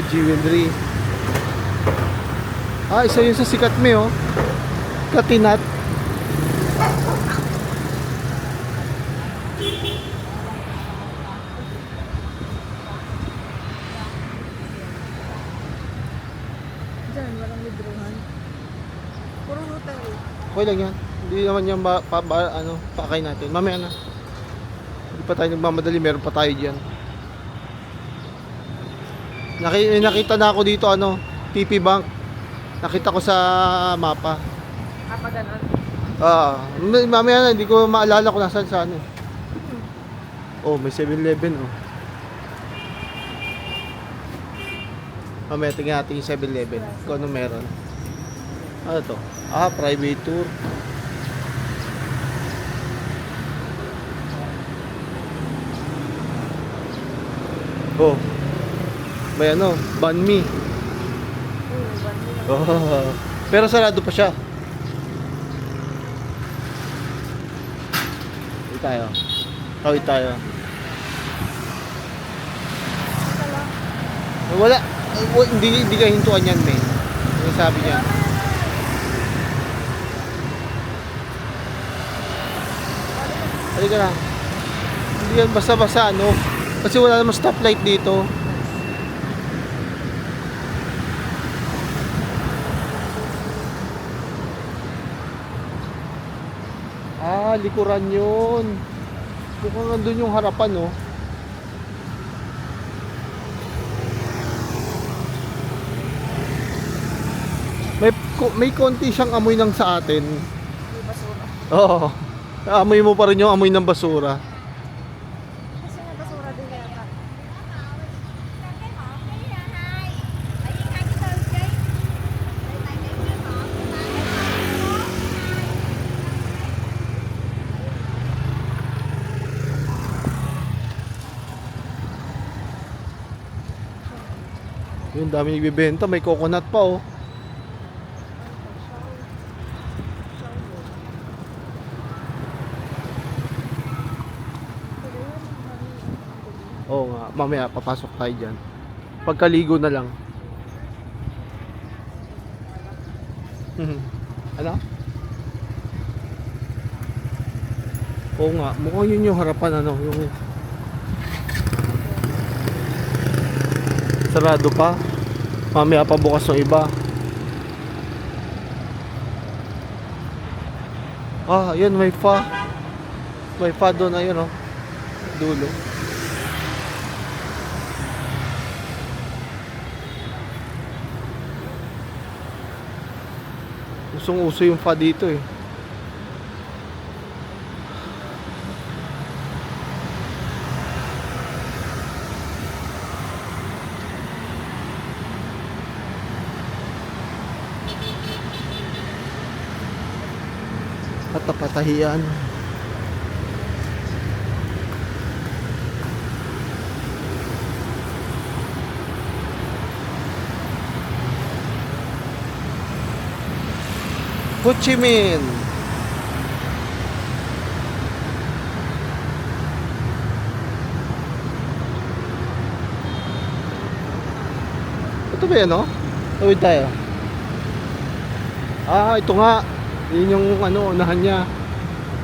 jewelry. Isa yun sa sikat me, oh. Katinat. Diyan, walang lidruhan. Puro hotel. Okay lang yan. Hindi naman yan pakay natin. Mamaya na. Hindi pa tayo nagmamadali. Meron pa tayo dyan. Nakita na ako dito, TP Bank. Nakita ko sa mapa. Kapag ganon. Mamaya na. Hindi ko maalala kung nasaan sa ano. Oh, may 7-Eleven, oh. Mamaya tingnan natin yung 7-Eleven. Kung ano meron. Ano to? Private tour. Oh. May banh mi. Oh. Pero sarado pa siya. Tawid tayo. Tawid tayo. Wala. Hindi ka hintuan yan, men. Ano sabi niya? Halika na. Hindi yan basta-basta, kasi wala namang stoplight dito. Likuran yun. Mukhang nandun yung harapan, oh. May konti siyang amoy ng sa atin. May basura. Oo. Amoy mo pa rin yung amoy ng basura. Kasi may basura din yata. Yung dami nagbebenta, may coconut pa, oh. Oo nga, mamaya papasok tayo dyan. Pagkaligo na lang. Ano? Oo nga, mukhang yun yung harapan, yung sarado pa. Mamaya pa bukas ng iba. Yan, may fa. May fa doon, ayun, oh. Dulo. Usong-uso yung fa dito, eh. Patapatahian. Ho Chi Minh. Ito ba yan, tawid tayo. Ito nga. Yun yung unahan niya.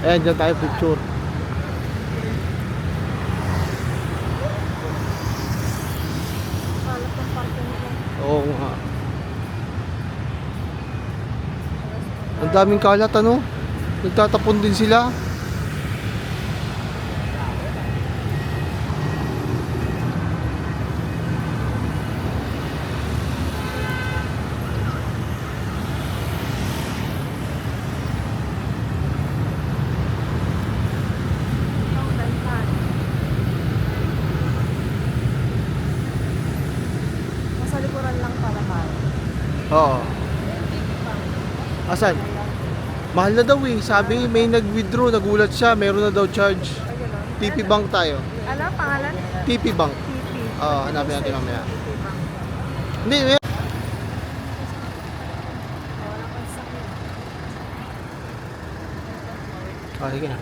Ayan, dyan tayo picture. Kalat ng parking nila. Oo nga. Ang daming kalat, nagtatapon din sila. Nasa likuran lang para mahal. Oo. Asan? Mahal na daw, eh. Sabi, may nag-withdraw, nagulat siya, meron na daw charge. Ay, gano'n. TP Bank tayo. Ano, pangalan? TP Bank. TP. Hanapin natin mamaya. TP Bank. Hindi, Wala pang sakit. sige na.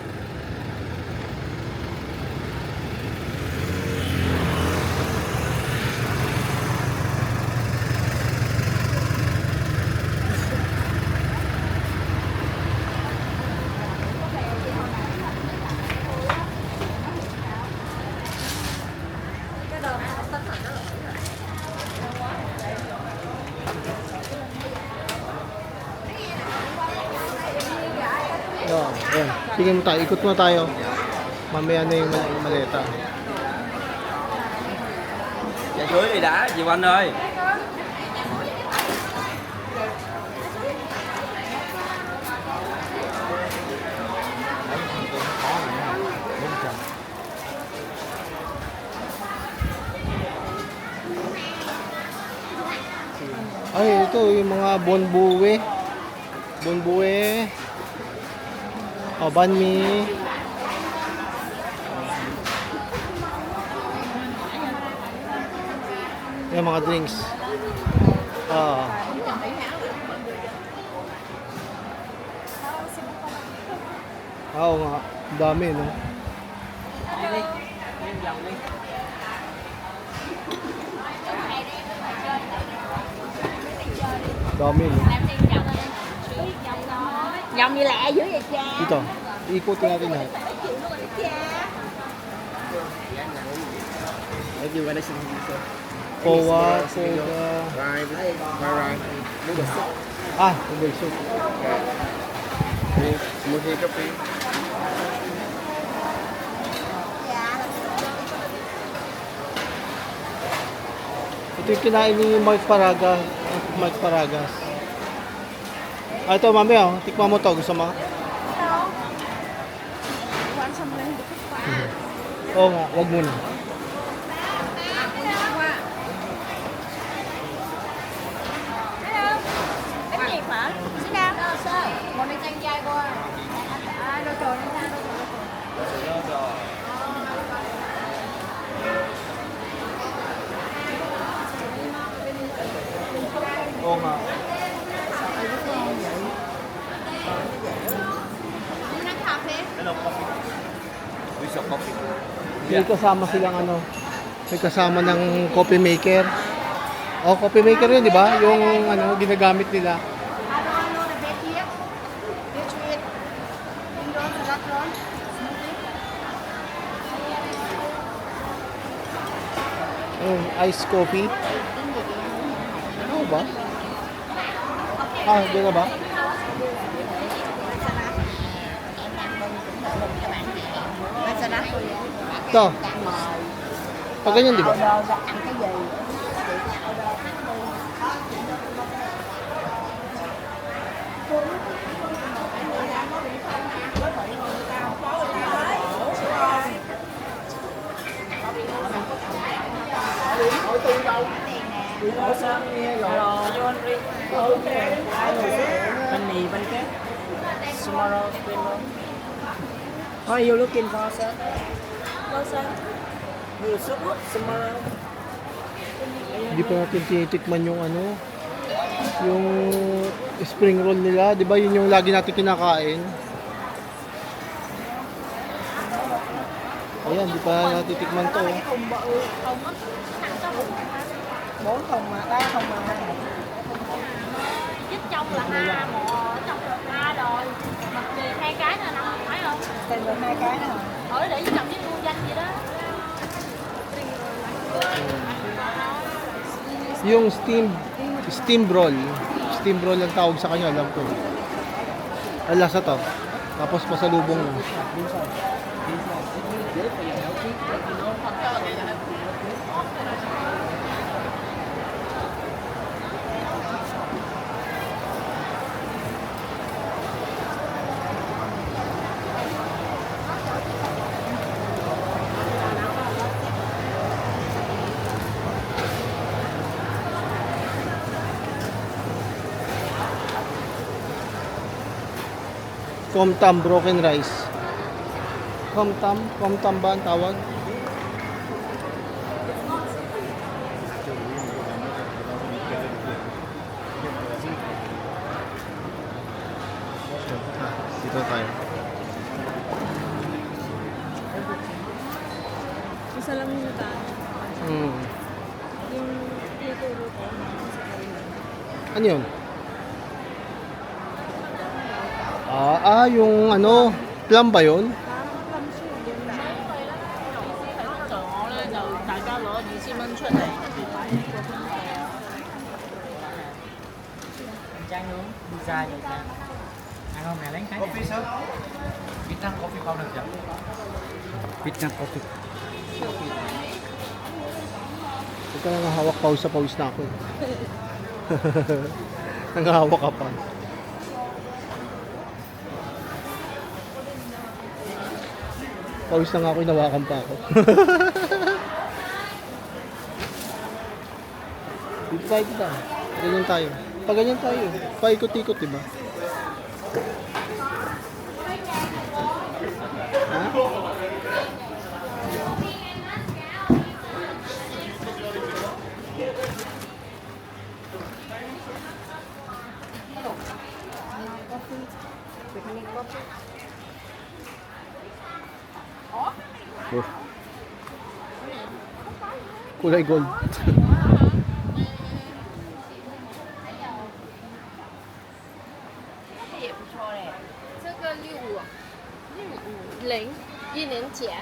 Tingnan mo tayo, ikot mo tayo. Mamaya na yung maleta. Dạ chuối đi đã, Diệu Anh ơi. Ay, ito yung mga bonbue. Bonbue. O, banh mi. Yung mga drinks. Ah. Oo nga. Ang dami, no? Dami, no? Dòng như lẹ dữ vậy cha. Dito. Ikutin natin lahat. Ở Diệu Anh đã xin đi. Kowa, soda. Rai, rai. Muốn được súp. Ah, ube soup. Mua thêm cà phê. Ito yung kinain ni Mark Paraga. Mark Paragas. Ah, ito, mami, oh. Tikman mo to. Gusto mo? Quán xong lên được cái quán. Oo nga, wag muna. Cái gì hả? Xin nào. Sao? Một này chanh dai qua. À, đồ tròn này sao? Đồ tròn. Oo nga. Nang cafe. We shop coffee. May kasama silang ano. May kasama ng coffee maker. Oh, coffee maker yun, di ba? Yung ano, ginagamit nila. Ano na bet here? Which with Indon Salatron. Iced coffee. Ano ba? Ah, di na ba? Masarap po yan. Ito. Pag ganyan, di ba? Ăn cái gì? Bánh mì, bánh kép. Tomorrow, tomorrow. What are you looking for, sir? No, sir. You soup tomorrow. Hindi pa natin tinitikman yung ano, yung spring roll nila. Di ba yun yung lagi natin kinakain? Ayan, di pa natin tikman to. Cái thùng bự thùng á, nặng có thùng 4 thùng mà 3 thùng mà. Chích trong là hai một, trong là ba rồi. Mặc gì hai cái nè nè, thấy không? Tìm được hai cái nè. Hỏi để cầm với mua danh vậy đó. Yung steam roll. Steam roll ang tawag sa kanya, alam ko. Ang lasa to. Tapos pasalubong mo. Komtam broken rice. Komtam ba ang tawag? Dito tayo. Isa lang yung tayo. Hmm. Yung tinuturo ko sa kanila. Ano yun? Yung ano, plum ba yun? Parang plum siya. Yun na. 就我咧就大家攞2000蚊出嚟，跟住擺喺個邊度。唔爭咗，唔晒就爭。Ăn không nè, lấy cái này. Pitang coffee powder dyan. Pitang coffee. Huwag ka nang hawak, pawis na ako. Nangahawak ka pa. Pawis na nga ako, inawakan pa ako. Dito tayo, dito. Ganyan tayo. Pag ganyan tayo, paikot-ikot, diba? Ha? Oh. Kulay gold. 也不错嘞。这个65，65，0，一年前。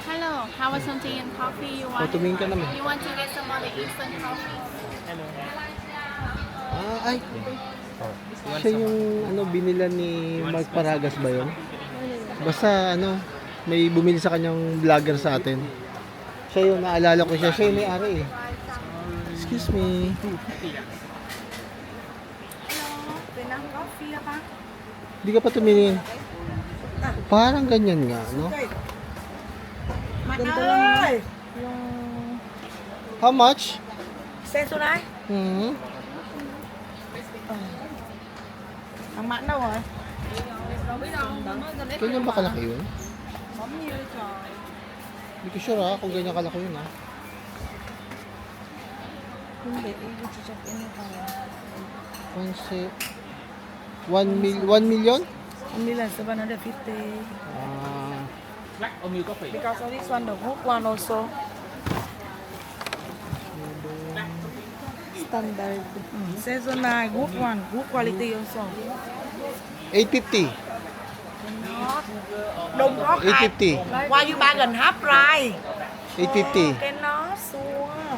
Hello, how was some tea and coffee? You O, want? tumingin ka naman. You want to get some of the instant coffee? Ah, ay. Siya yung ano, binila ni Mark Paragas ba yun? Basta ano, may bumili sa kanyang vlogger sa atin. Siya yung naalala ko siya. Siya yung may-ari eh. Excuse me. Pinang coffee apa? Hindi ka pa tumingin. Parang ganyan nga, no? Ganito lang. How much? Senso na? Hmm. Ang maknaw ah. Ganyan ba kalaki yun? Hindi ko sure ha, kung ganyan kalaki yun ha. Hindi, i-check in ito. 1 million? 1,750. Ah, Black or milk coffee? Because of this one, the good one also. Standard. Senso na good one, good quality also. 850. Don't rock 850. Why you buy gần half price? 850. Cái nó xua.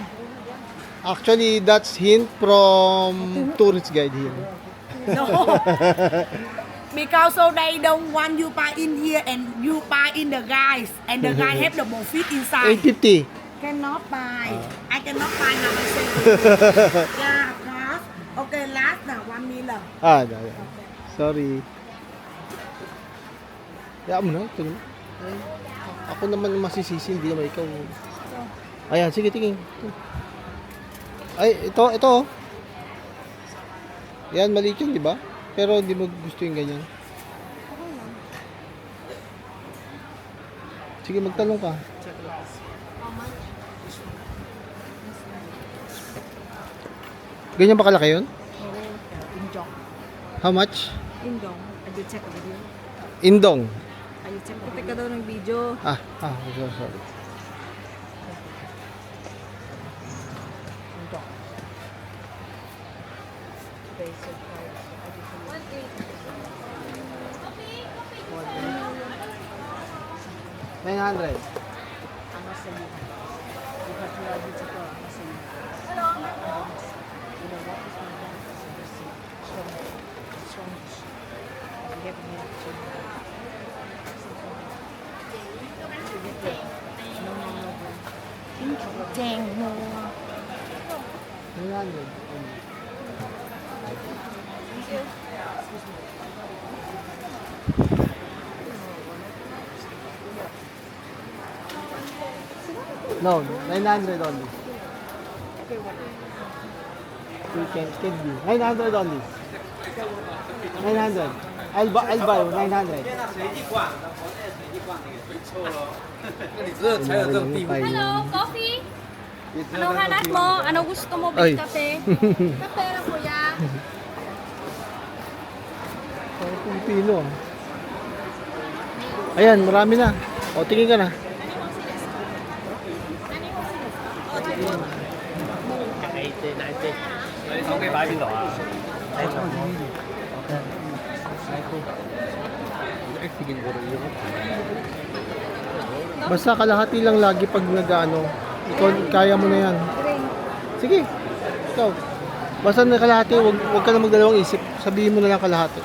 Actually, that's hint from tourist guide here. No. Because so they don't want you buy in here and you buy in the guys and the guy have the profit inside. 850. Cannot buy. I cannot buy now myself. Yeah, cost. Okay, last na 1 million. Ah, dahil. Sorry. Kaya mo na, ito naman. Ay, ako naman ang masisisi, hindi naman ikaw. Ayan, sige, tingin. Ay, ito. Oh. Yan, maliit yun, di ba? Pero hindi mo gusto yung ganyan. Sige, magtanong ka. Ganyan ba kalaki yun? Indong. How much? Indong. I will check the video. Indong. I will check the video. Ka daw ng video. Sorry. Indong. Basic price. $900. Ang nasa iyo. You have to write it to go. Ang nasa iyo. You know what is my dad? Swedish. We have a minute to Dang mo. 900. No, 900 only. You can be 900 only. 900. I'll buy you 900. 那你知道才有这种地位。 Hello, coffee? 你知 Ano 道那 hanap 种地 mo? 位。 Ano gusto mo? Ay. Big kape? Kape na kuya. Parang Pilipino. Ayan, marami na. O, tingin ka na. Basta kalahati lang lagi pag nag-ano. Ikaw, kaya mo na yan. Sige, ikaw. Basta na kalahati, wag ka na magdalawang isip. Sabihin mo na lang kalahati.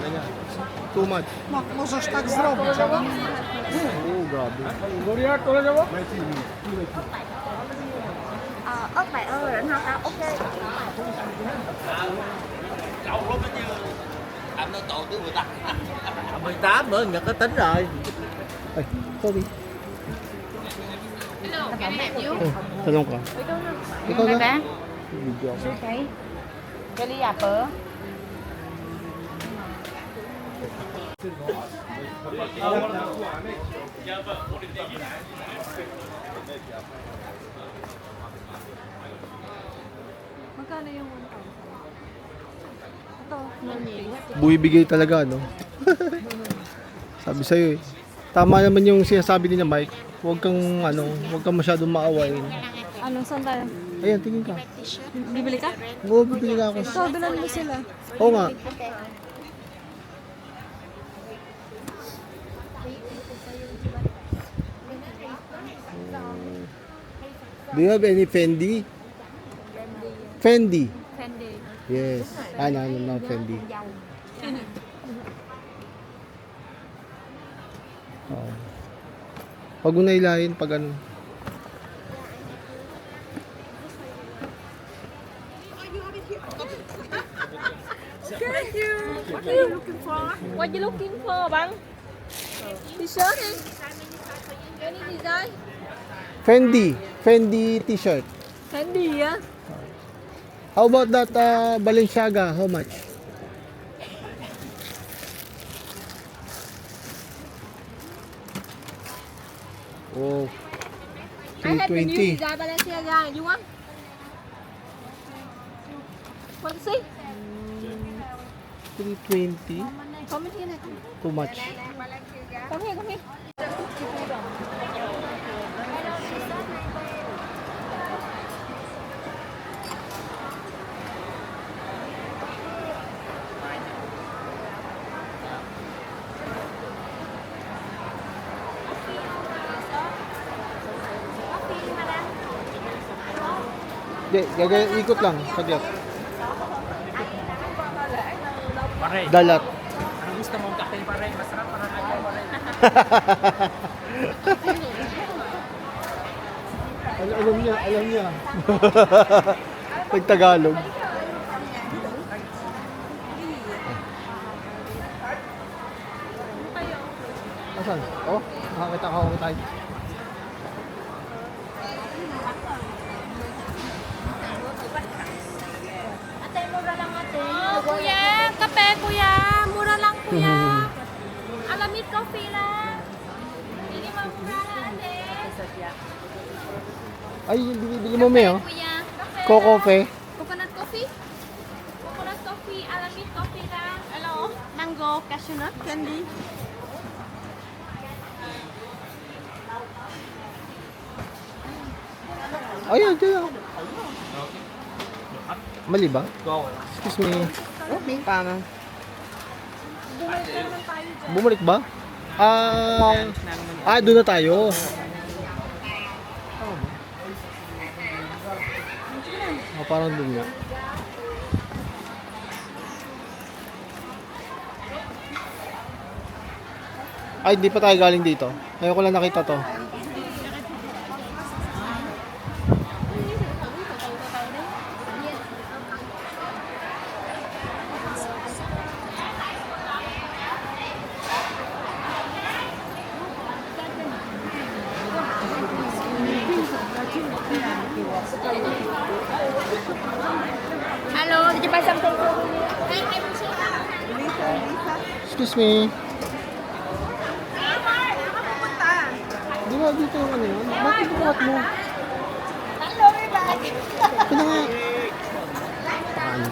niya. Too much. Możesz tak zrobić, ale Oo, grabe. Ốc bài ơi, rảnh không? Ok. 18 bữa Nhật có tính rồi. Ay, sorry. Hello, can I help you? Tanong ka. Ikaw na. Ba? Video ako. Okay. Cái ly apple. Magkano yung 1,000? Ito, Buibigay talaga, no? Sabi sa'yo eh. Tama naman yung sinasabi ni na Mike. Huwag kang masyadong maawain. Anong saan tayo? Ayan, tingin ka. Bibili ka? Oo, bibili ka ako. Ikaw, bilan mo sila. Oo nga. Do you have any Fendi? Fendi. Fendi. Yes. No, Fendi. Oo. Pag mo nailahin, pag ano. Thank you. What are you looking for? What you looking for, bang? T-shirt eh? Any design? Fendi t-shirt. Fendi, yeah? How about that Balenciaga? How much? Oh, I have the new 320. design Balenciaga. You want? Want to see? 320. Come in here, come. Too much. Come here, come here. Ikot lang. Saglit. pare. Dalat. Ang gusto mong kape pare, masarap para kayo pare. Alam niya. Pag-Tagalog. Asan? Oh, nakakita ko ako tayo. Ate, mura lang ate. Oh, kuya, kape kuya. Mura lang kuya. Alamid coffee lang. Hindi mamura na ate. Ay, yung binibili mo may oh. Kuya, kape. Coffee. Coconut coffee? Coconut coffee, alamid coffee lang. Hello? Mango, cashew nut, candy. Ayun, dyan. Mali ba? Excuse me. Paano? Bumalik ba? Doon na tayo. Parang doon nga. Ay, di pa tayo galing dito. Ngayon ko lang nakita to. Hello, did you buy something for me? Excuse me. Di ba dito yung ano yun? Bakit bukat mo? Hello, bag. Ito na nga. Paano?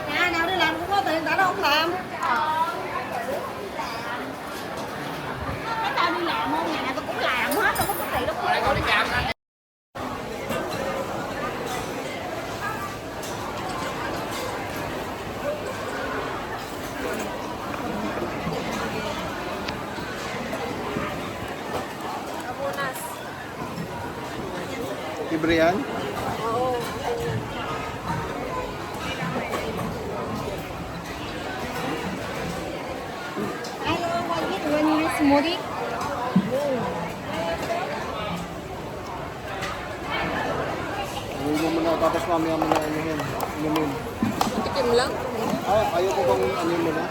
Nhà nào đi làm cũng có tiền, tại đâu không làm. Cái tao đi làm không? Nhà nào tao cũng làm hết, đâu có tiền đâu. Libre yan? Oo. Hello, what is vanilla smoothie? Inumin mo na tapos mamaya mo na ano yan. Inumin. Tikim lang. Ay, ayaw ko bang ano mo na?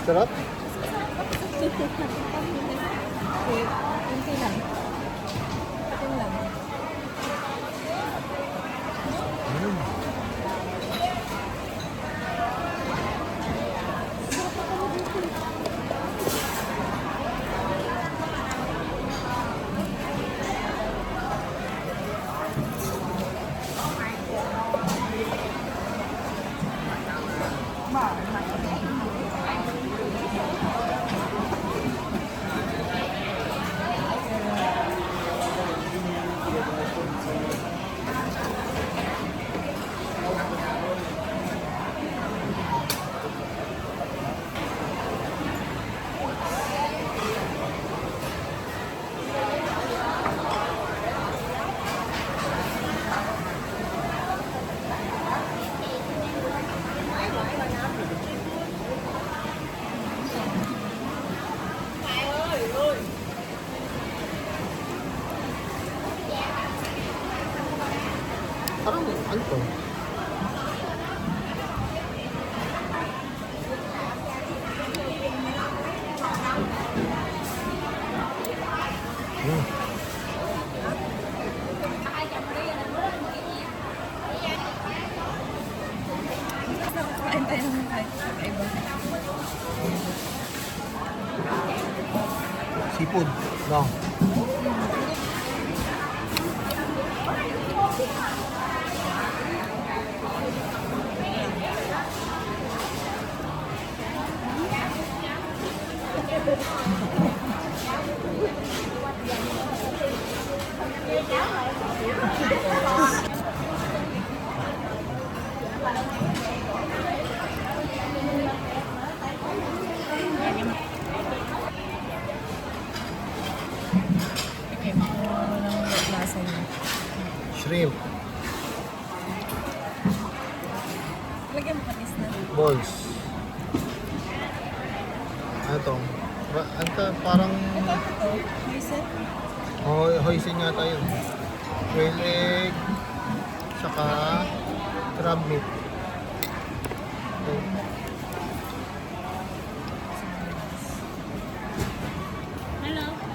Sarap? Kunti lang. Tikim lang. Parang ano to? Kain tayo ng iba. Seafood. No. Lasa niya. Shrimp. Lagyan mo patis na. Balls. Ano to? Ano to? Parang Ito, Hazel. hoisin nga tayo. Quail egg. Saka crab meat. Okay.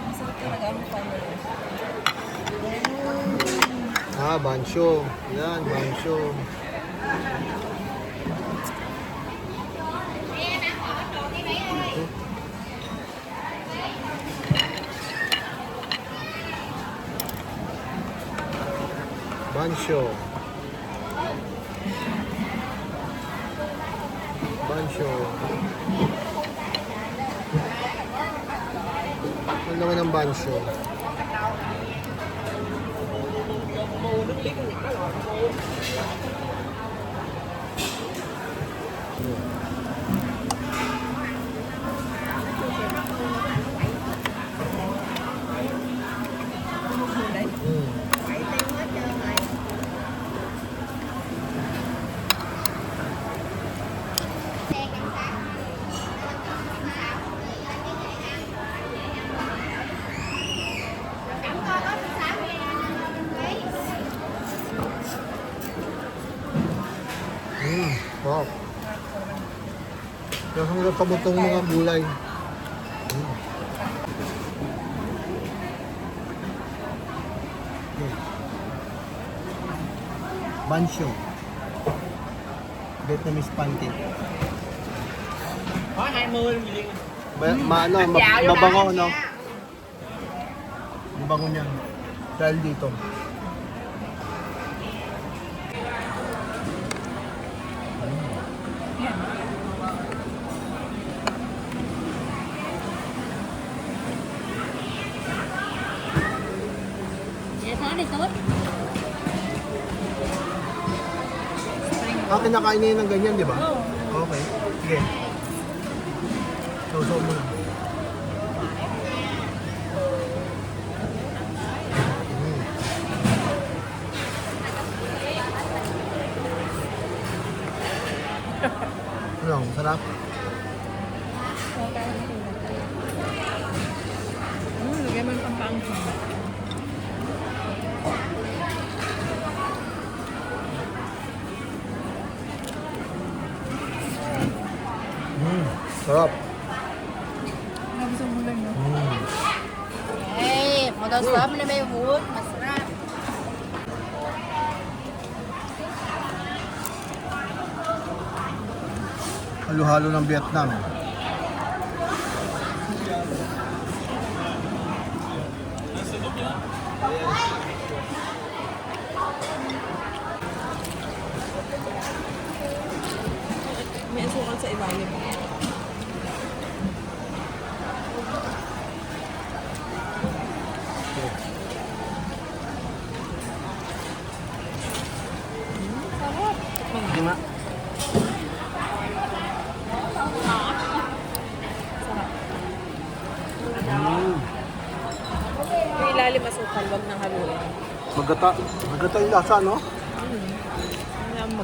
Masarap talaga ang family. Bansyo. Yan, bansyo. Bansyo. Bansyo. Ano naman ang bansyo? Wow. Yung hanggang kabutong mga gulay. Bansyo. Vietnamese pancake. Mabango, no? Mabango niyan. Dahil dito. Kinakain niya yun ng ganyan, di ba? Oo. Okay. Sige. So mo na. ano, sarap. Lagyan mo yung pampangkin. Sarap. Nabis ang gulay mo. Eh, mag-asap na may wood. Masarap. Halo-halo ng Vietnam. May asukal sa ilalim. Di ba? Yung ilalim asukal, wag nang haluin. Magata yung lasa, no? Kailangan